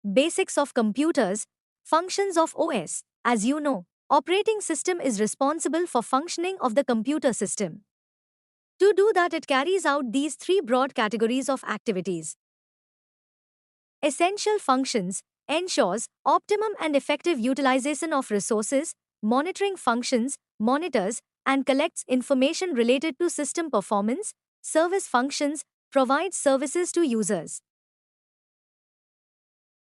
Basics of computers, functions of OS. As you know, operating system is responsible for functioning of the computer system. To do that, it carries out these three broad categories of activities. Essential functions ensures optimum and effective utilization of resources, monitoring functions, monitors, and collects information related to system performance. Service functions provides services to users.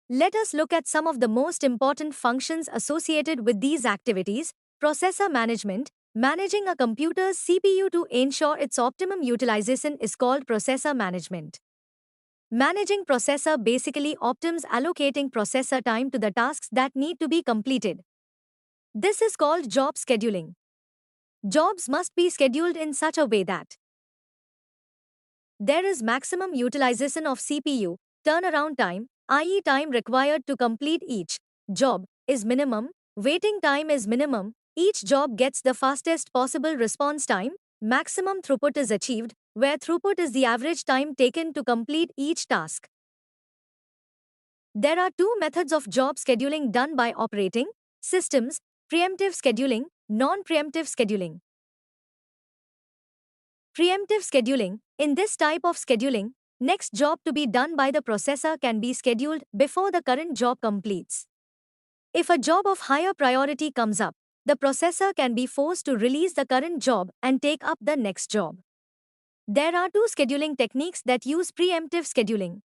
Let us look at some of the most important functions associated with these activities. Processor management. Managing a computer's CPU to ensure its optimum utilization is called processor management. Managing processor basically optims allocating processor time to the tasks that need to be completed. This is called job scheduling. Jobs must be scheduled in such a way that there is maximum utilization of CPU, turnaround time, i.e. time required to complete each job, is minimum, waiting time is minimum, each job gets the fastest possible response time, maximum throughput is achieved, where throughput is the average time taken to complete each task. There are two methods of job scheduling done by operating systems: preemptive scheduling, non-preemptive scheduling. Preemptive scheduling. In this type of scheduling, next job to be done by the processor can be scheduled before the current job completes. If a job of higher priority comes up, the processor can be forced to release the current job and take up the next job. There are two scheduling techniques that use preemptive scheduling.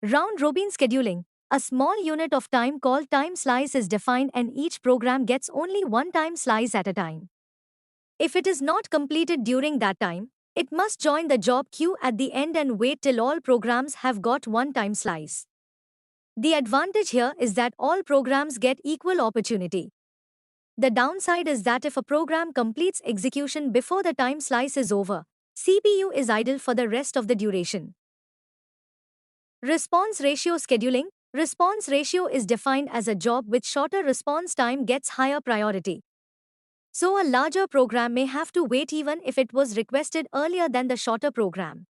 Round-robin scheduling. A small unit of time called time slice is defined and each program gets only one time slice at a time. If it is not completed during that time, it must join the job queue at the end and wait till all programs have got one time slice. The advantage here is that all programs get equal opportunity. The downside is that if a program completes execution before the time slice is over, CPU is idle for the rest of the duration. Response ratio scheduling. Response ratio is defined as a job with shorter response time gets higher priority. So a larger program may have to wait even if it was requested earlier than the shorter program.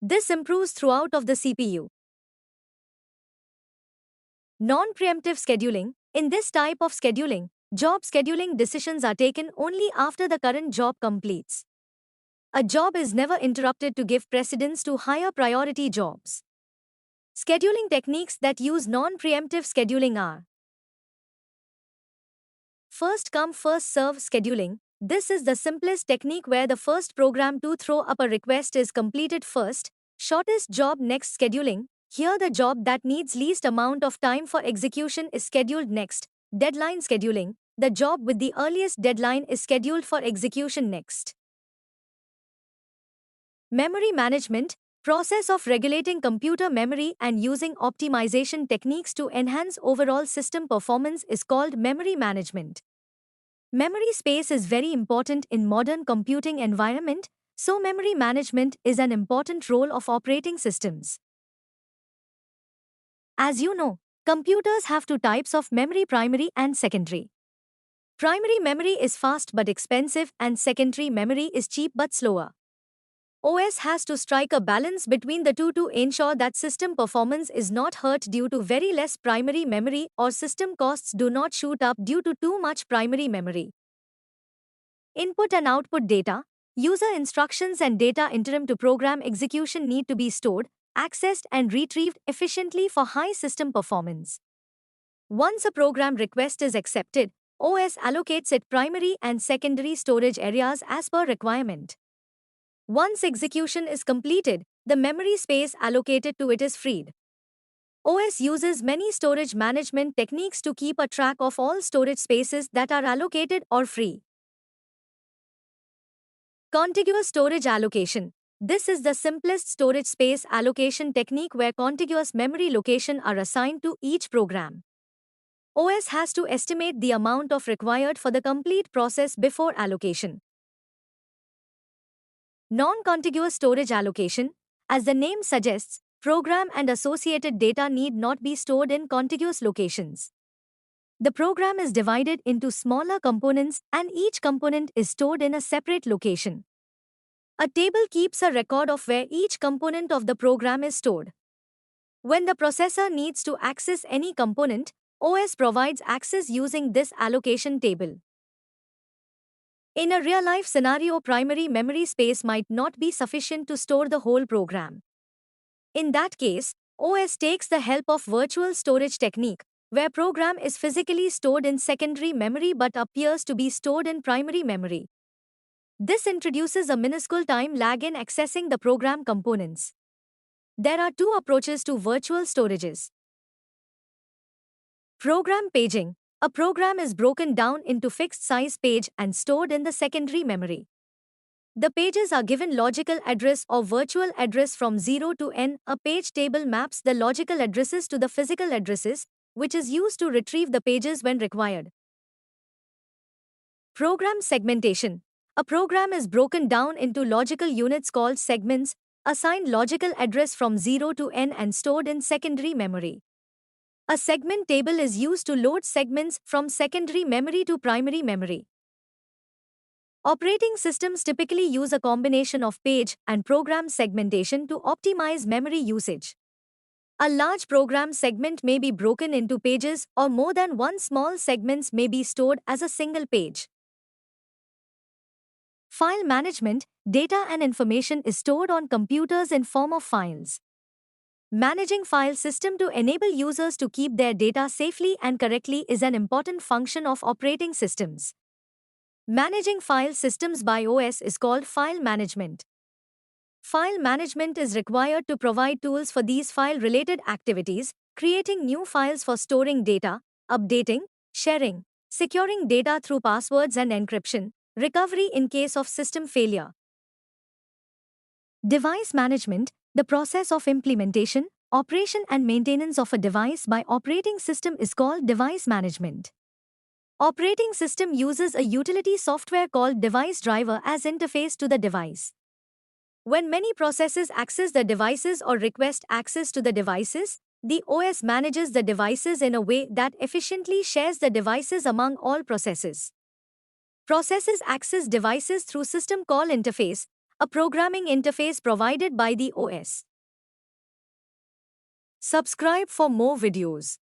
This improves throughout of the CPU. Non-preemptive scheduling. In this type of scheduling, job scheduling decisions are taken only after the current job completes. A job is never interrupted to give precedence to higher priority jobs. Scheduling techniques that use non-preemptive scheduling are first come first serve scheduling. This is the simplest technique where the first program to throw up a request is completed first. Shortest job next scheduling. Here the job that needs least amount of time for execution is scheduled next. Deadline scheduling. The job with the earliest deadline is scheduled for execution next. Memory management. Process of regulating computer memory and using optimization techniques to enhance overall system performance is called memory management. Memory space is very important in modern computing environment, so memory management is an important role of operating systems. As you know, computers have two types of memory: primary and secondary. Primary memory is fast but expensive and secondary memory is cheap but slower. OS has to strike a balance between the two to ensure that system performance is not hurt due to very less primary memory or system costs do not shoot up due to too much primary memory. Input and output data, user instructions and data interim to program execution need to be stored, accessed and retrieved efficiently for high system performance. Once a program request is accepted, OS allocates it primary and secondary storage areas as per requirement. Once execution is completed, the memory space allocated to it is freed. OS uses many storage management techniques to keep a track of all storage spaces that are allocated or free. Contiguous storage allocation. This is the simplest storage space allocation technique where contiguous memory locations are assigned to each program. OS has to estimate the amount of required for the complete process before allocation. Non-contiguous storage allocation. As the name suggests, program and associated data need not be stored in contiguous locations. The program is divided into smaller components and each component is stored in a separate location. A table keeps a record of where each component of the program is stored. When the processor needs to access any component, OS provides access using this allocation table. In a real-life scenario, primary memory space might not be sufficient to store the whole program. In that case, OS takes the help of virtual storage technique, where program is physically stored in secondary memory but appears to be stored in primary memory. This introduces a minuscule time lag in accessing the program components. There are two approaches to virtual storages. Program paging. A program is broken down into fixed-size page and stored in the secondary memory. The pages are given logical address or virtual address from 0 to n. A page table maps the logical addresses to the physical addresses, which is used to retrieve the pages when required. Program segmentation. A program is broken down into logical units called segments, assigned logical address from 0 to n and stored in secondary memory. A segment table is used to load segments from secondary memory to primary memory. Operating systems typically use a combination of page and program segmentation to optimize memory usage. A large program segment may be broken into pages, or more than one small segments may be stored as a single page. File management. Data and information is stored on computers in form of files. Managing file system to enable users to keep their data safely and correctly is an important function of operating systems. Managing file systems by OS is called file management. File management is required to provide tools for these file-related activities, creating new files for storing data, updating, sharing, securing data through passwords and encryption, recovery in case of system failure. Device management. The process of implementation, operation and maintenance of a device by operating system is called device management. Operating system uses a utility software called device driver as interface to the device. When many processes access the devices or request access to the devices, the OS manages the devices in a way that efficiently shares the devices among all processes. Processes access devices through system call interface, a programming interface provided by the OS. Subscribe for more videos.